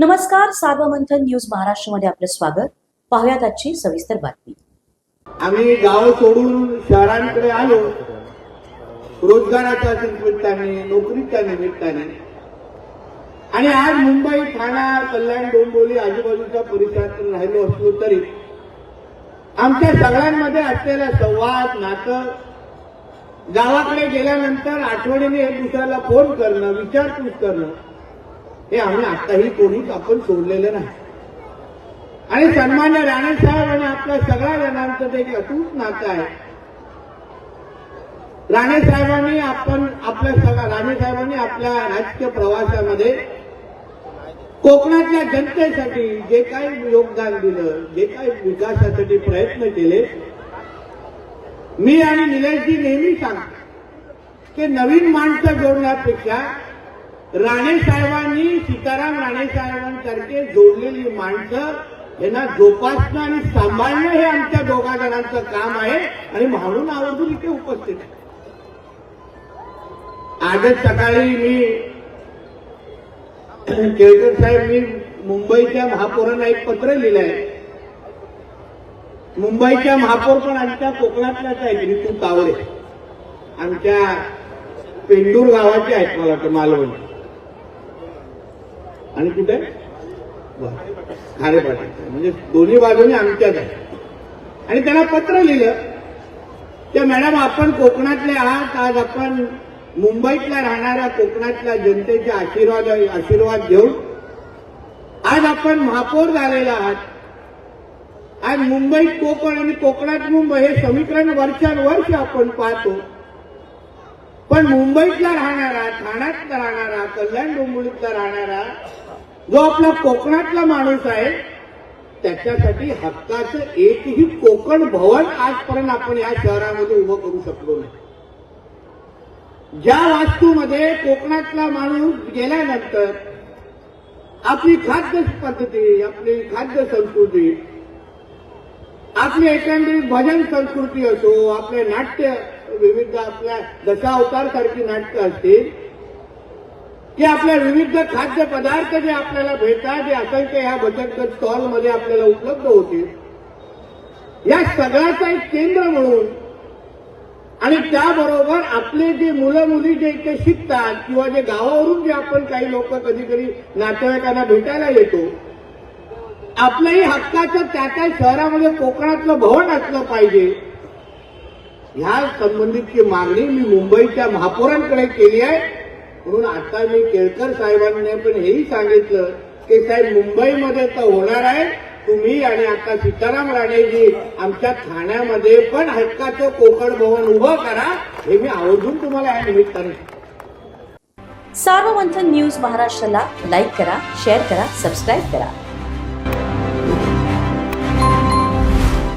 नमस्कार, सार्वमंथन न्यूज महाराष्ट्रमध्ये आपलं स्वागत. पाहुयात आजची सविस्तर बातमी. आम्ही गाव सोडून शहरांकडे आलो रोजगाराच्या निमित्ताने, नोकरीच्या निमित्ताने. आणि आज मुंबई, ठाणा, कल्याण, डोंबिवली आजूबाजूच्या परिसरात राहिलो असलो तरी आमच्या सगळ्यांमध्ये असलेला संवाद, नातं, गावाकडे गेल्यानंतर आठवणीने एक दुसऱ्याला फोन करणं, विचारपूस करणं, हे आम्ही आताही कोणीच आपण सोडलेलं नाही. आणि सन्मान्य राणे साहेब आणि आपल्या सगळ्या जणांचं ते एक अतूट नातं आहे. राणे साहेबांनी आपल्या राजकीय प्रवासामध्ये कोकणातल्या जनतेसाठी जे काही योगदान दिलं, जे काही विकासासाठी प्रयत्न केले, मी आणि निलेशजी नेहमी सांगतो की नवीन माणसं जोडण्यापेक्षा राणे साहेबांनी, सीताराम राणे साहेबांसारखे जोडलेली माणसं यांना जोपासणं आणि सांभाळणं हे आमच्या दोघा जणांचं काम आहे. आणि म्हणून आवर्जून इथे उपस्थित आहे. आजच सकाळी केळकर साहेब, मी मुंबईच्या महापौरांना एक पत्र लिहिलंय. मुंबईच्या महापौर पण आमच्या कोकणातल्याच आहेत, ऋतू तावडे, आमच्या पेंडूर गावाचे आहेत, मला वाटतं मालवण. आणि कुठे खारेपाटी, म्हणजे दोन्ही बाजूने आमच्याच आहे. आणि त्यांना पत्र लिहिलं की मॅडम, आपण कोकणातले आहात, आज आपण मुंबईतल्या राहणाऱ्या कोकणातल्या जनतेचे आशीर्वाद घेऊन आज आपण महापौर झालेला आहात. आज मुंबईत कोकण आणि कोकणात मुंबई हे समीकरण वर्षानुवर्ष आपण पाहतो. पण मुंबईतला राहणारा, ठाण्यातला राहणारा, कल्याण डोंबिवलीतला राहणारा जो आपला कोकणातला माणूस आहे, त्याच्यासाठी हक्काचं एकही कोकण भवन आजपर्यंत आपण या शहरामध्ये उभं करू शकलो नाही. ज्या वास्तूमध्ये कोकणातला माणूस गेल्यानंतर आपली खाद्य पद्धती, आपली खाद्य संस्कृती, आपली एकंदरीत भजन संस्कृती असो, आपले नाट्य, विविध आपल्या दशावतार सारखी नाटकं असतील, की आपल्या विविध खाद्य पदार्थ जे आपल्याला भेटतात, जे असंख्य ह्या बचत गट स्टॉलमध्ये आपल्याला उपलब्ध होतील, या सगळ्याचा एक केंद्र म्हणून, आणि त्याबरोबर आपले जे मुलं मुली जे इथे शिकतात किंवा जे गावावरून जे आपण काही लोक कधी कधी नातेवाईकांना भेटायला येतो, आपल्याही हक्काचं त्या शहरामध्ये कोकणातलं भवन असलं पाहिजे, ह्या संबंधितची मागणी मी मुंबईच्या महापौरांकडे केली आहे. म्हणून आता मी केळकर साहेबांनी पण हेही सांगितलं की साहेब, मुंबईमध्ये तर होणार आहे, तुम्ही आणि आता सीताराम राणेजी आमच्या ठाण्यामध्ये पण हक्काचं कोकण भवन उभं करा, हे मी आवर्जून तुम्हाला या निमित्ताने. सार्वमंथन न्यूज महाराष्ट्राला लाईक करा, शेअर करा, सबस्क्राईब करा.